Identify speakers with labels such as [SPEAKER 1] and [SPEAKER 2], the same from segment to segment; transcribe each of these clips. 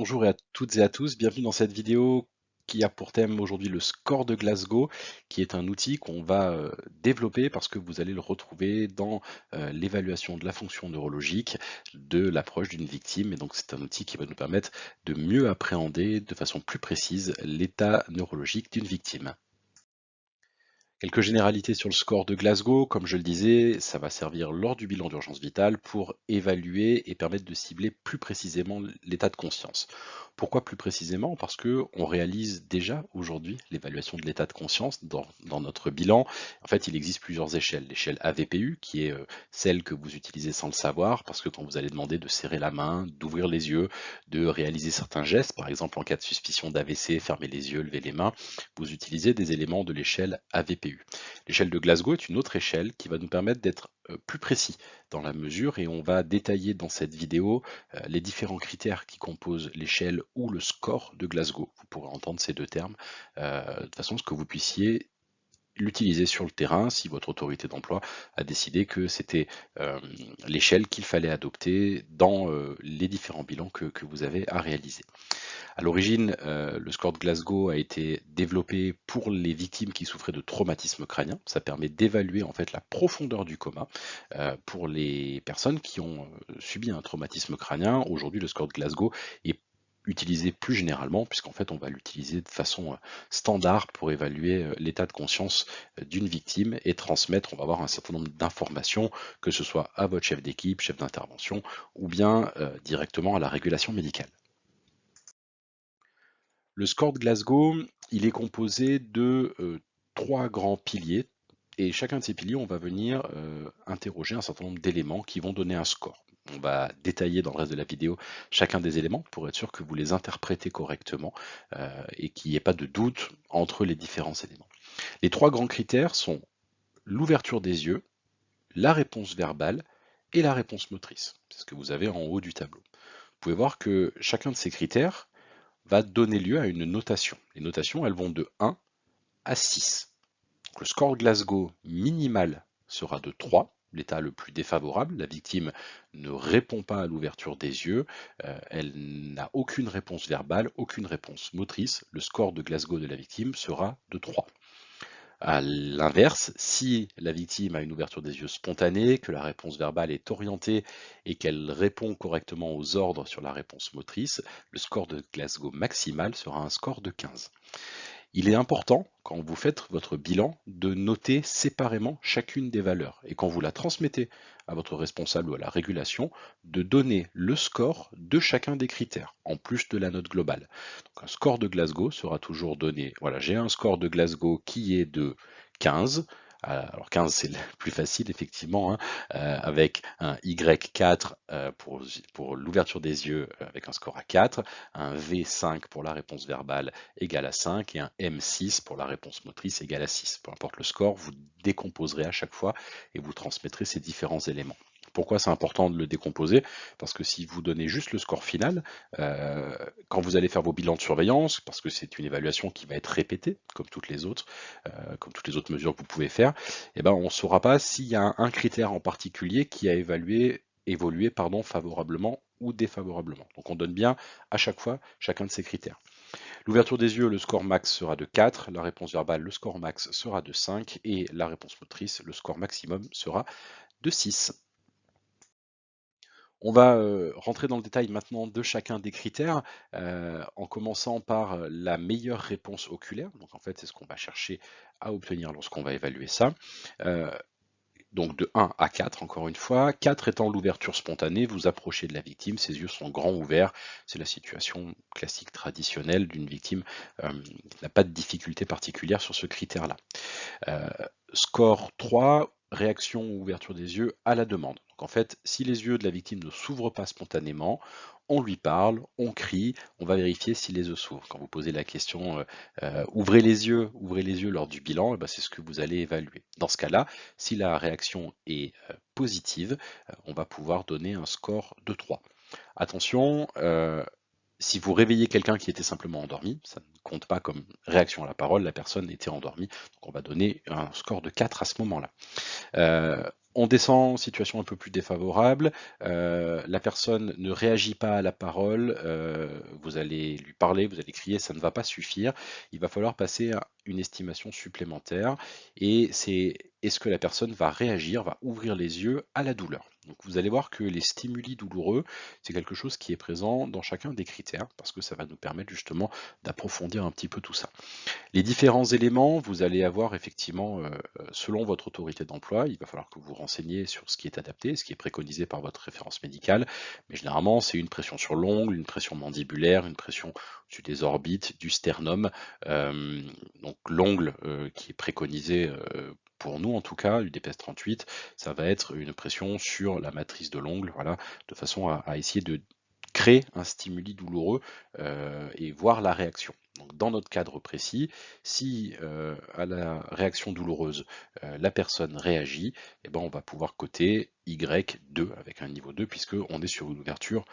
[SPEAKER 1] Bonjour à toutes et à tous, bienvenue dans cette vidéo qui a pour thème aujourd'hui le score de Glasgow, qui est un outil qu'on va développer parce que vous allez le retrouver dans l'évaluation de la fonction neurologique de l'approche d'une victime. Et donc c'est un outil qui va nous permettre de mieux appréhender de façon plus précise l'état neurologique d'une victime. Quelques généralités sur le score de Glasgow. Comme je le disais, ça va servir lors du bilan d'urgence vitale pour évaluer et permettre de cibler plus précisément l'état de conscience. Pourquoi plus précisément? Parce que on réalise déjà aujourd'hui l'évaluation de l'état de conscience dans notre bilan. En fait, il existe plusieurs échelles. L'échelle AVPU, qui est celle que vous utilisez sans le savoir, parce que quand vous allez demander de serrer la main, d'ouvrir les yeux, de réaliser certains gestes, par exemple en cas de suspicion d'AVC, fermer les yeux, lever les mains, vous utilisez des éléments de l'échelle AVPU. L'échelle de Glasgow est une autre échelle qui va nous permettre d'être plus précis dans la mesure et on va détailler dans cette vidéo les différents critères qui composent l'échelle ou le score de Glasgow. Vous pourrez entendre ces deux termes de façon à ce que vous puissiez l'utiliser sur le terrain si votre autorité d'emploi a décidé que c'était l'échelle qu'il fallait adopter dans les différents bilans que vous avez à réaliser. À l'origine, le score de Glasgow a été développé pour les victimes qui souffraient de traumatisme crânien. Ça permet d'évaluer en fait la profondeur du coma pour les personnes qui ont subi un traumatisme crânien. Aujourd'hui, le score de Glasgow est utilisé plus généralement, puisqu'en fait on va l'utiliser de façon standard pour évaluer l'état de conscience d'une victime et transmettre, on va avoir un certain nombre d'informations, que ce soit à votre chef d'équipe, chef d'intervention, ou bien directement à la régulation médicale. Le score de Glasgow, il est composé de 3 grands piliers et chacun de ces piliers, on va venir interroger un certain nombre d'éléments qui vont donner un score. On va détailler dans le reste de la vidéo chacun des éléments pour être sûr que vous les interprétez correctement et qu'il n'y ait pas de doute entre les différents éléments. Les 3 grands critères sont l'ouverture des yeux, la réponse verbale et la réponse motrice. C'est ce que vous avez en haut du tableau. Vous pouvez voir que chacun de ces critères va donner lieu à une notation. Les notations, elles vont de 1 à 6. Donc, le score Glasgow minimal sera de 3, l'état le plus défavorable. La victime ne répond pas à l'ouverture des yeux, elle n'a aucune réponse verbale, aucune réponse motrice. Le score de Glasgow de la victime sera de 3. À l'inverse, si la victime a une ouverture des yeux spontanée, que la réponse verbale est orientée et qu'elle répond correctement aux ordres sur la réponse motrice, le score de Glasgow maximal sera un score de 15. Il est important, quand vous faites votre bilan, de noter séparément chacune des valeurs. Et quand vous la transmettez à votre responsable ou à la régulation, de donner le score de chacun des critères, en plus de la note globale. Donc un score de Glasgow sera toujours donné. Voilà, j'ai un score de Glasgow qui est de 15. Alors 15 c'est le plus facile effectivement, hein, avec un Y4 pour l'ouverture des yeux avec un score à 4, un V5 pour la réponse verbale égale à 5 et un M6 pour la réponse motrice égale à 6. Peu importe le score, vous décomposerez à chaque fois et vous transmettrez ces différents éléments. Pourquoi c'est important de le décomposer? Parce que si vous donnez juste le score final, quand vous allez faire vos bilans de surveillance, parce que c'est une évaluation qui va être répétée, comme toutes les autres mesures que vous pouvez faire, eh ben, on ne saura pas s'il y a un critère en particulier qui a évolué favorablement ou défavorablement. Donc on donne bien à chaque fois chacun de ces critères. L'ouverture des yeux, le score max sera de 4, la réponse verbale, le score max sera de 5 et la réponse motrice, le score maximum sera de 6. On va rentrer dans le détail maintenant de chacun des critères, en commençant par la meilleure réponse oculaire. Donc en fait, c'est ce qu'on va chercher à obtenir lorsqu'on va évaluer ça. Euh, donc de 1 à 4, encore une fois. 4 étant l'ouverture spontanée, vous approchez de la victime, ses yeux sont grands ouverts. C'est la situation classique traditionnelle d'une victime qui n'a pas de difficulté particulière sur ce critère-là. Euh, Score 3, réaction ou ouverture des yeux à la demande. Donc en fait, si les yeux de la victime ne s'ouvrent pas spontanément, on lui parle, on crie, on va vérifier si les yeux s'ouvrent. Quand vous posez la question ouvrez les yeux lors du bilan, c'est ce que vous allez évaluer. Dans ce cas-là, si la réaction est positive, on va pouvoir donner un score de 3. Attention, si vous réveillez quelqu'un qui était simplement endormi, ça ne compte pas comme réaction à la parole, la personne était endormie, donc on va donner un score de 4 à ce moment-là. On descend, situation un peu plus défavorable, la personne ne réagit pas à la parole, vous allez lui parler, vous allez crier, ça ne va pas suffire. Il va falloir passer à une estimation supplémentaire et c'est est-ce que la personne va réagir, va ouvrir les yeux à la douleur. Donc vous allez voir que les stimuli douloureux, c'est quelque chose qui est présent dans chacun des critères parce que ça va nous permettre justement d'approfondir un petit peu tout ça. Les différents éléments, vous allez avoir effectivement, selon votre autorité d'emploi, il va falloir que vous vous renseigniez sur ce qui est adapté, ce qui est préconisé par votre référence médicale, mais généralement c'est une pression sur l'ongle, une pression mandibulaire, une pression au-dessus des orbites, du sternum, donc l'ongle qui est préconisé pour nous en tout cas, UDPS 38, ça va être une pression sur la matrice de l'ongle, voilà, de façon à essayer de créer un stimuli douloureux et voir la réaction. Donc, dans notre cadre précis, si à la réaction douloureuse, la personne réagit, eh ben, on va pouvoir coter Y2 avec un niveau 2 puisqu'on est sur une ouverture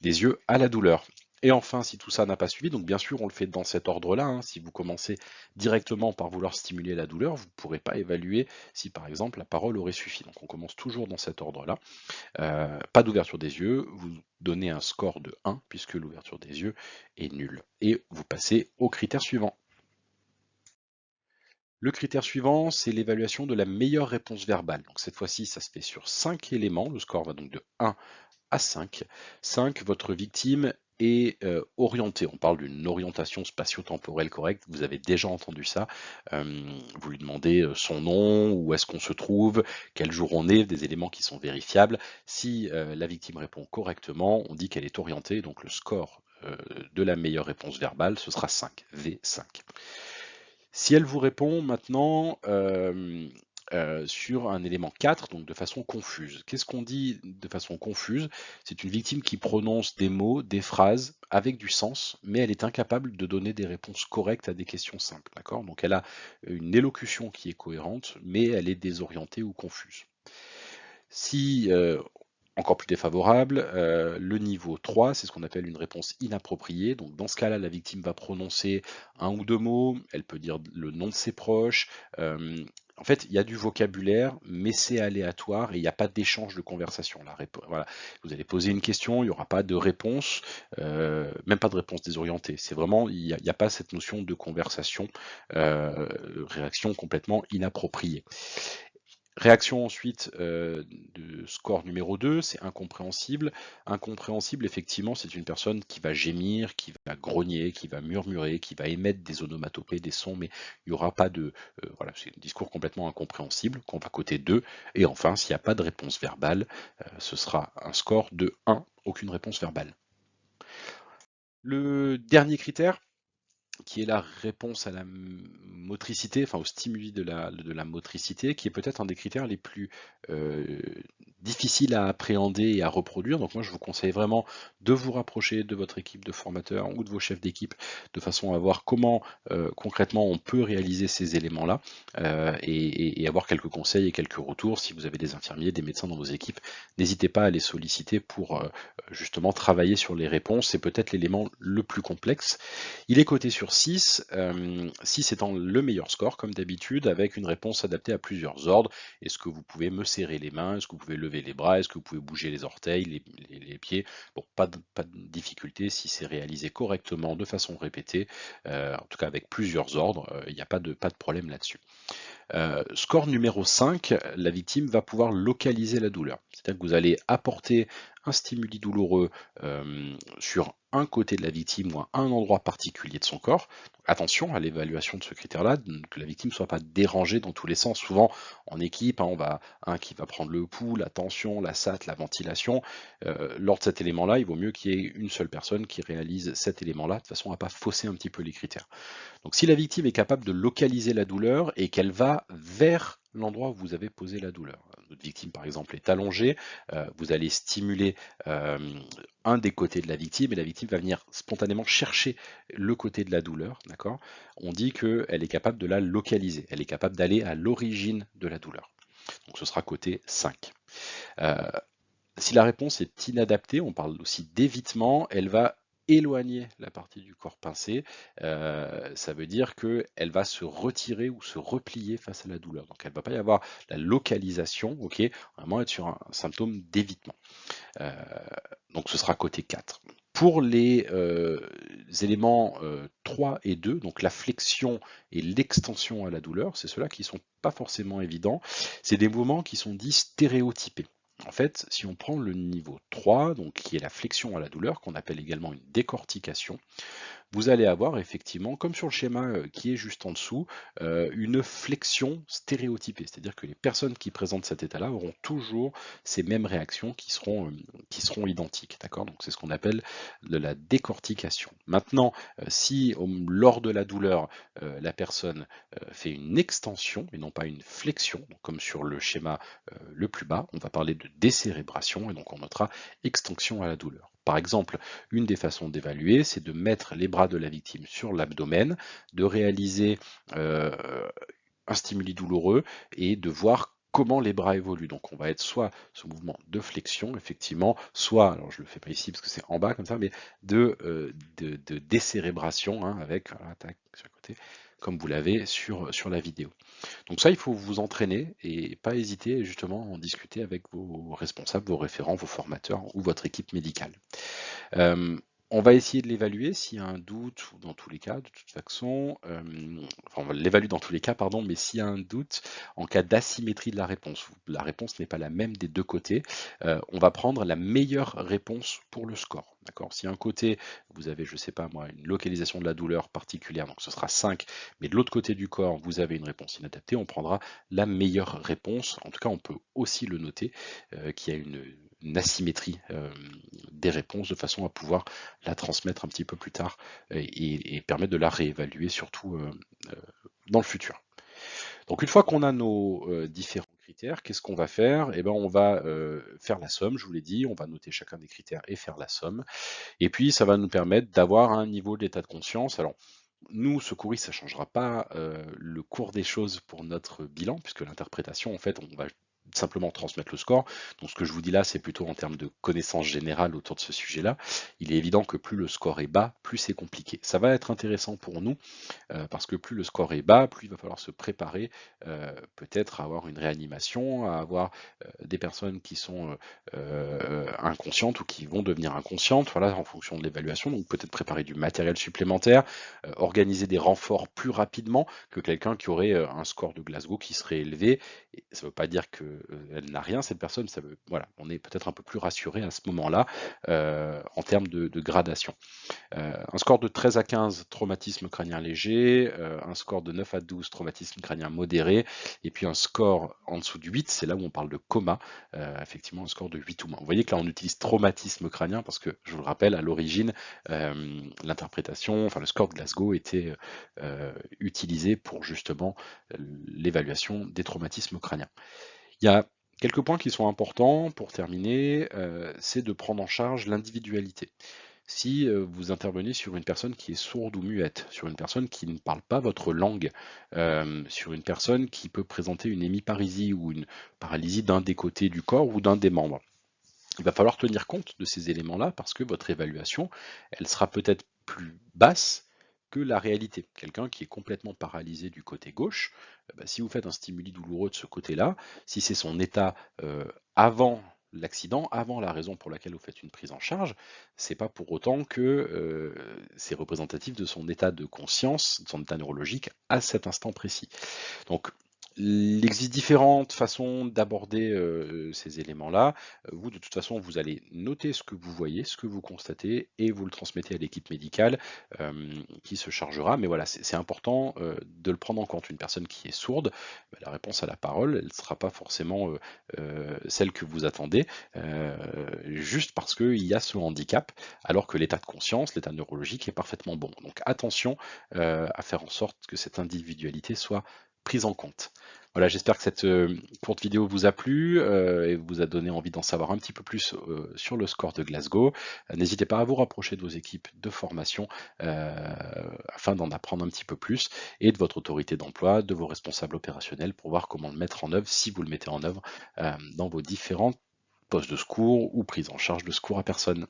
[SPEAKER 1] des yeux à la douleur. Et enfin, si tout ça n'a pas suivi, donc bien sûr on le fait dans cet ordre-là, hein, si vous commencez directement par vouloir stimuler la douleur, vous ne pourrez pas évaluer si par exemple la parole aurait suffi. Donc on commence toujours dans cet ordre-là. Pas d'ouverture des yeux, vous donnez un score de 1 puisque l'ouverture des yeux est nulle. Et vous passez au critère suivant. Le critère suivant, c'est l'évaluation de la meilleure réponse verbale. Donc cette fois-ci, ça se fait sur 5 éléments. Le score va donc de 1 à 5. 5, votre victime est orientée. On parle d'une orientation spatio-temporelle correcte. Vous avez déjà entendu ça. Vous lui demandez son nom, où est-ce qu'on se trouve, quel jour on est, des éléments qui sont vérifiables. Si la victime répond correctement, on dit qu'elle est orientée. Donc le score de la meilleure réponse verbale, ce sera 5, V5. Si elle vous répond maintenant sur un élément 4, donc de façon confuse. Qu'est-ce qu'on dit de façon confuse? C'est une victime qui prononce des mots, des phrases avec du sens, mais elle est incapable de donner des réponses correctes à des questions simples. D'accord? Donc elle a une élocution qui est cohérente, mais elle est désorientée ou confuse. Si encore plus défavorable, le niveau 3, c'est ce qu'on appelle une réponse inappropriée. Donc dans ce cas-là, la victime va prononcer un ou deux mots, elle peut dire le nom de ses proches. En fait, il y a du vocabulaire, mais c'est aléatoire et il n'y a pas d'échange de conversation. Voilà. Vous allez poser une question, il n'y aura pas de réponse, même pas de réponse désorientée. C'est vraiment, il n'y a pas cette notion de conversation, réaction complètement inappropriée. Réaction ensuite de score numéro 2, c'est incompréhensible. Incompréhensible, effectivement, c'est une personne qui va gémir, qui va grogner, qui va murmurer, qui va émettre des onomatopées, des sons, mais il n'y aura pas de... voilà, c'est un discours complètement incompréhensible, qu'on va coter 2. Et enfin, s'il n'y a pas de réponse verbale, ce sera un score de 1, aucune réponse verbale. Le dernier critère, qui est la réponse à la motricité, enfin au stimuli de la motricité, qui est peut-être un des critères les plus difficiles à appréhender et à reproduire. Donc moi, je vous conseille vraiment de vous rapprocher de votre équipe de formateurs ou de vos chefs d'équipe, de façon à voir comment concrètement on peut réaliser ces éléments-là et avoir quelques conseils et quelques retours. Si vous avez des infirmiers, des médecins dans vos équipes, n'hésitez pas à les solliciter pour justement travailler sur les réponses. C'est peut-être l'élément le plus complexe. Il est coté sur 6, 6 étant le meilleur score comme d'habitude, avec une réponse adaptée à plusieurs ordres. Est-ce que vous pouvez me serrer les mains? Est-ce que vous pouvez lever les bras? Est-ce que vous pouvez bouger les orteils, les pieds? Bon, pas de difficulté si c'est réalisé correctement de façon répétée, en tout cas avec plusieurs ordres, il n'y a pas de problème là-dessus. Score numéro 5, la victime va pouvoir localiser la douleur. C'est-à-dire que vous allez apporter un stimuli douloureux sur un côté de la victime ou à un endroit particulier de son corps. Donc, attention à l'évaluation de ce critère-là, que la victime ne soit pas dérangée dans tous les sens. Souvent, en équipe, hein, on va un qui va prendre le pouls, la tension, la SAT, la ventilation. Lors de cet élément-là, il vaut mieux qu'il y ait une seule personne qui réalise cet élément-là, de façon à ne pas fausser un petit peu les critères. Donc si la victime est capable de localiser la douleur et qu'elle va vers l'endroit où vous avez posé la douleur. Votre victime par exemple est allongée, vous allez stimuler un des côtés de la victime et la victime va venir spontanément chercher le côté de la douleur, d'accord? On dit qu'elle est capable de la localiser, elle est capable d'aller à l'origine de la douleur. Donc ce sera côté 5. Si la réponse est inadaptée, on parle aussi d'évitement, elle va éloigner la partie du corps pincé, ça veut dire qu'elle va se retirer ou se replier face à la douleur. Donc elle ne va pas y avoir la localisation, ok, vraiment être sur un symptôme d'évitement. Euh, donc ce sera côté 4. Pour les éléments 3 et 2, donc la flexion et l'extension à la douleur, c'est ceux-là qui ne sont pas forcément évidents. C'est des mouvements qui sont dits stéréotypés. En fait, si on prend le niveau 3, donc qui est la flexion à la douleur, qu'on appelle également une décortication, vous allez avoir effectivement, comme sur le schéma qui est juste en dessous, une flexion stéréotypée. C'est-à-dire que les personnes qui présentent cet état-là auront toujours ces mêmes réactions qui seront identiques. D'accord? Donc c'est ce qu'on appelle de la décortication. Maintenant, si lors de la douleur, la personne fait une extension et non pas une flexion, donc comme sur le schéma le plus bas, on va parler de décérébration et donc on notera extension à la douleur. Par exemple, une des façons d'évaluer, c'est de mettre les bras de la victime sur l'abdomen, de réaliser un stimuli douloureux et de voir comment les bras évoluent. Donc on va être soit ce mouvement de flexion, effectivement, soit, alors je ne le fais pas ici parce que c'est en bas comme ça, mais de décérébration, hein, avec, voilà, tac, sur le côté, comme vous l'avez sur la vidéo. Donc ça, il faut vous entraîner et pas hésiter justement à en discuter avec vos responsables, vos référents, vos formateurs ou votre équipe médicale. On va essayer de l'évaluer s'il y a un doute, ou dans tous les cas, de toute façon, enfin on va l'évaluer dans tous les cas, pardon, mais s'il y a un doute, en cas d'asymétrie de la réponse n'est pas la même des deux côtés, on va prendre la meilleure réponse pour le score. D'accord? Si un côté, vous avez, je sais pas moi, une localisation de la douleur particulière, donc ce sera 5, mais de l'autre côté du corps, vous avez une réponse inadaptée, on prendra la meilleure réponse. En tout cas, on peut aussi le noter, qu'il y a une asymétrie des réponses de façon à pouvoir la transmettre un petit peu plus tard et permettre de la réévaluer surtout dans le futur. Donc une fois qu'on a nos différents critères, qu'est-ce qu'on va faire? Eh ben, on va faire la somme, je vous l'ai dit, on va noter chacun des critères et faire la somme. Et puis ça va nous permettre d'avoir un niveau d'état de conscience. Alors, nous, secouristes, ça ne changera pas le cours des choses pour notre bilan, puisque l'interprétation, en fait, on va simplement transmettre le score. Donc ce que je vous dis là, c'est plutôt en termes de connaissances générales autour de ce sujet-là. Il est évident que plus le score est bas, plus c'est compliqué. Ça va être intéressant pour nous, parce que plus le score est bas, plus il va falloir se préparer peut-être à avoir une réanimation, à avoir des personnes qui sont inconscientes ou qui vont devenir inconscientes, voilà, en fonction de l'évaluation. Donc peut-être préparer du matériel supplémentaire, organiser des renforts plus rapidement que quelqu'un qui aurait un score de Glasgow qui serait élevé. Et ça ne veut pas dire qu'elle n'a rien, cette personne. Ça veut, voilà, on est peut-être un peu plus rassuré à ce moment-là en termes de gradation. Un score de 13 à 15, traumatisme crânien léger, un score de 9 à 12, traumatisme crânien modéré, et puis un score en dessous du 8, c'est là où on parle de coma, effectivement un score de 8 ou moins. Vous voyez que là on utilise traumatisme crânien parce que, je vous le rappelle, à l'origine, l'interprétation, enfin le score de Glasgow était utilisé pour justement l'évaluation des traumatismes crâniens. Il y a quelques points qui sont importants pour terminer, c'est de prendre en charge l'individualité. Si vous intervenez sur une personne qui est sourde ou muette, sur une personne qui ne parle pas votre langue, sur une personne qui peut présenter une hémiparésie ou une paralysie d'un des côtés du corps ou d'un des membres, il va falloir tenir compte de ces éléments-là parce que votre évaluation, elle sera peut-être plus basse que la réalité. Quelqu'un qui est complètement paralysé du côté gauche, si vous faites un stimuli douloureux de ce côté-là, si c'est son état avant l'accident, avant la raison pour laquelle vous faites une prise en charge, c'est pas pour autant que c'est représentatif de son état de conscience, de son état neurologique à cet instant précis. Donc il existe différentes façons d'aborder ces éléments-là. Vous, de toute façon, vous allez noter ce que vous voyez, ce que vous constatez, et vous le transmettez à l'équipe médicale qui se chargera. Mais voilà, c'est important de le prendre en compte. Une personne qui est sourde, la réponse à la parole, elle ne sera pas forcément celle que vous attendez, juste parce qu'il y a ce handicap, alors que l'état de conscience, l'état neurologique est parfaitement bon. Donc attention à faire en sorte que cette individualité soit prise en compte. Voilà, j'espère que cette courte vidéo vous a plu et vous a donné envie d'en savoir un petit peu plus sur le score de Glasgow. N'hésitez pas à vous rapprocher de vos équipes de formation afin d'en apprendre un petit peu plus et de votre autorité d'emploi, de vos responsables opérationnels pour voir comment le mettre en œuvre, si vous le mettez en œuvre dans vos différents postes de secours ou prise en charge de secours à personne.